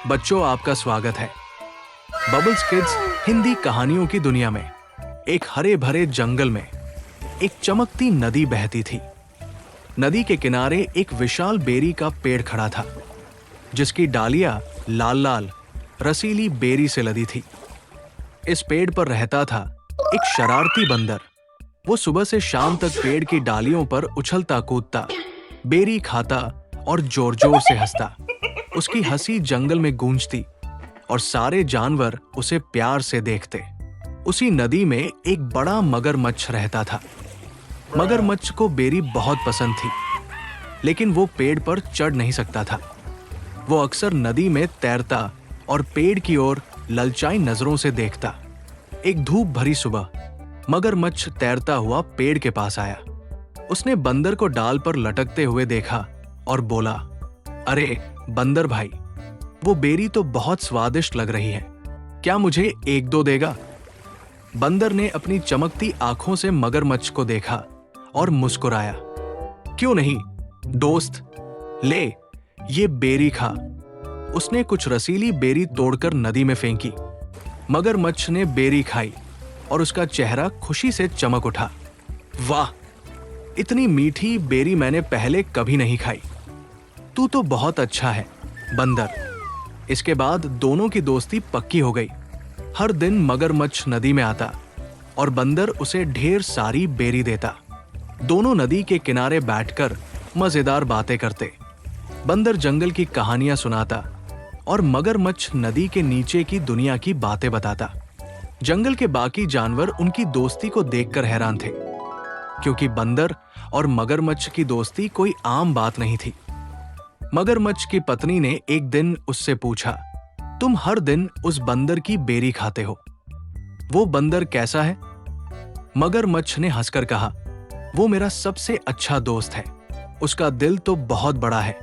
बच्चों, आपका स्वागत है बबल्स किड्स हिंदी कहानियों की दुनिया में। एक हरे भरे जंगल में एक चमकती नदी बहती थी। नदी के किनारे एक विशाल बेरी का पेड़ खड़ा था, जिसकी डालियां लाल लाल रसीली बेरी से लदी थी। इस पेड़ पर रहता था एक शरारती बंदर। वो सुबह से शाम तक पेड़ की डालियों पर उछलता कूदता, बेरी खाता और जोर जोर से हंसता। उसकी हंसी जंगल में गूंजती और सारे जानवर उसे प्यार से देखते। उसी नदी में एक बड़ा मगरमच्छ रहता था। मगरमच्छ को बेरी बहुत पसंद थी, लेकिन वो पेड़ पर चढ़ नहीं सकता था। वो अक्सर नदी में तैरता और पेड़ की ओर ललचाई नजरों से देखता। एक धूप भरी सुबह मगरमच्छ तैरता हुआ पेड़ के पास आया। उसने बंदर को डाल पर लटकते हुए देखा और बोला, अरे बंदर भाई, वो बेरी तो बहुत स्वादिष्ट लग रही है, क्या मुझे एक दो देगा? बंदर ने अपनी चमकती आंखों से मगरमच्छ को देखा और मुस्कुराया। क्यों नहीं दोस्त, ले ये बेरी खा। उसने कुछ रसीली बेरी तोड़कर नदी में फेंकी। मगरमच्छ ने बेरी खाई और उसका चेहरा खुशी से चमक उठा। वाह, इतनी मीठी बेरी मैंने पहले कभी नहीं खाई। तू तो बहुत अच्छा है बंदर। इसके बाद दोनों की दोस्ती पक्की हो गई। हर दिन मगरमच्छ नदी में आता और बंदर उसे ढेर सारी बेरी देता। दोनों नदी के किनारे बैठकर मजेदार बातें करते। बंदर जंगल की कहानियां सुनाता और मगरमच्छ नदी के नीचे की दुनिया की बातें बताता। जंगल के बाकी जानवर उनकी दोस्ती को देखकर हैरान थे, क्योंकि बंदर और मगरमच्छ की दोस्ती कोई आम बात नहीं थी। मगरमच्छ की पत्नी ने एक दिन उससे पूछा, तुम हर दिन उस बंदर की बेरी खाते हो, वो बंदर कैसा है? मगरमच्छ ने हंसकर कहा, वो मेरा सबसे अच्छा दोस्त है, उसका दिल तो बहुत बड़ा है।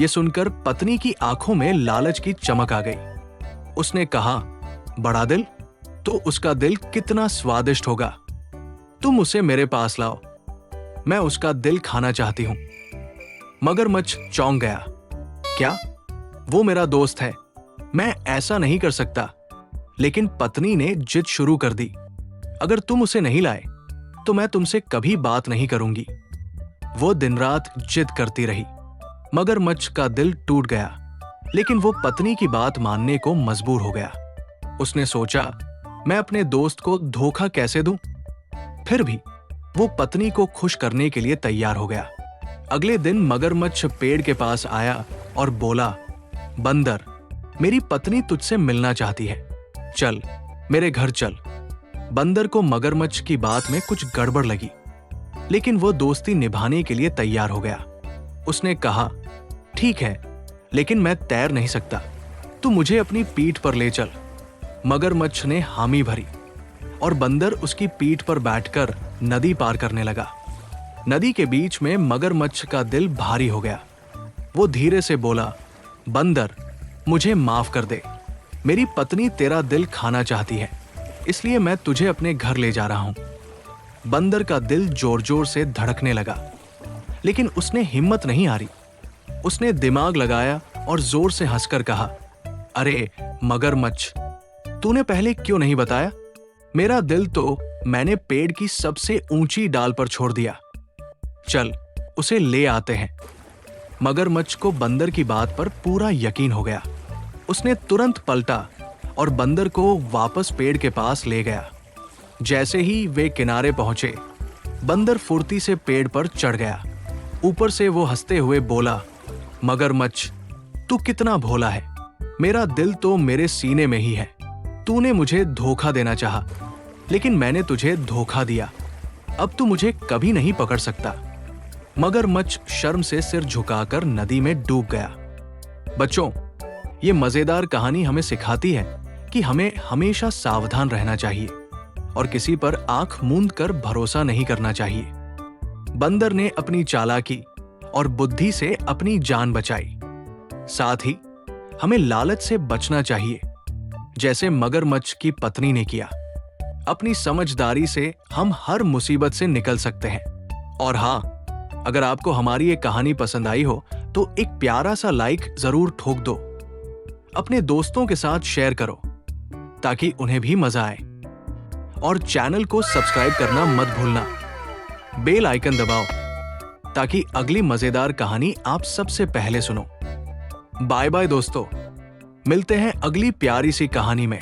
यह सुनकर पत्नी की आंखों में लालच की चमक आ गई। उसने कहा, बड़ा दिल? तो उसका दिल कितना स्वादिष्ट होगा। तुम उसे मेरे पास लाओ, मैं उसका दिल खाना चाहती हूं। मगरमच्छ चौंक गया। क्या? वो मेरा दोस्त है, मैं ऐसा नहीं कर सकता। लेकिन पत्नी ने जिद शुरू कर दी, अगर तुम उसे नहीं लाए तो मैं तुमसे कभी बात नहीं करूंगी। वो दिन रात जिद करती रही। मगरमच्छ का दिल टूट गया, लेकिन वो पत्नी की बात मानने को मजबूर हो गया। उसने सोचा, मैं अपने दोस्त को धोखा कैसे दूं? फिर भी वो पत्नी को खुश करने के लिए तैयार हो गया। अगले दिन मगरमच्छ पेड़ के पास आया और बोला, बंदर, मेरी पत्नी तुझसे मिलना चाहती है, चल मेरे घर चल। बंदर को मगरमच्छ की बात में कुछ गड़बड़ लगी, लेकिन वो दोस्ती निभाने के लिए तैयार हो गया। उसने कहा, ठीक है, लेकिन मैं तैर नहीं सकता, तू मुझे अपनी पीठ पर ले चल। मगरमच्छ ने हामी भरी और बंदर उसकी पीठ पर बैठकर नदी पार करने लगा। नदी के बीच में मगरमच्छ का दिल भारी हो गया। वो धीरे से बोला, बंदर, मुझे माफ कर दे, मेरी पत्नी तेरा दिल खाना चाहती है, इसलिए मैं तुझे अपने घर ले जा रहा हूं। बंदर का दिल जोर जोर से धड़कने लगा, लेकिन उसने हिम्मत नहीं हारी। उसने दिमाग लगाया और जोर से हंसकर कहा, अरे मगरमच्छ, तूने पहले क्यों नहीं बताया? मेरा दिल तो मैंने पेड़ की सबसे ऊंची डाल पर छोड़ दिया। चल उसे ले आते हैं। मगरमच्छ को बंदर की बात पर पूरा यकीन हो गया। उसने तुरंत पलटा और बंदर को वापस पेड़ के पास ले गया। जैसे ही वे किनारे पहुंचे, बंदर फुर्ती से पेड़ पर चढ़ गया। ऊपर से वो हंसते हुए बोला, मगरमच्छ, तू कितना भोला है, मेरा दिल तो मेरे सीने में ही है। तूने मुझे धोखा देना चाहा, लेकिन मैंने तुझे धोखा दिया। अब तू मुझे कभी नहीं पकड़ सकता। मगरमच्छ शर्म से सिर झुकाकर नदी में डूब गया। बच्चों, ये मजेदार कहानी हमें सिखाती है कि हमें हमेशा सावधान रहना चाहिए और किसी पर आंख मूंद कर भरोसा नहीं करना चाहिए। बंदर ने अपनी चालाकी और बुद्धि से अपनी जान बचाई। साथ ही हमें लालच से बचना चाहिए, जैसे मगरमच्छ की पत्नी ने किया। अपनी समझदारी से हम हर मुसीबत से निकल सकते हैं। और हाँ, अगर आपको हमारी ये कहानी पसंद आई हो तो एक प्यारा सा लाइक जरूर ठोक दो। अपने दोस्तों के साथ शेयर करो ताकि उन्हें भी मजा आए। और चैनल को सब्सक्राइब करना मत भूलना। बेल आइकन दबाओ ताकि अगली मजेदार कहानी आप सबसे पहले सुनो। बाय बाय दोस्तों, मिलते हैं अगली प्यारी सी कहानी में।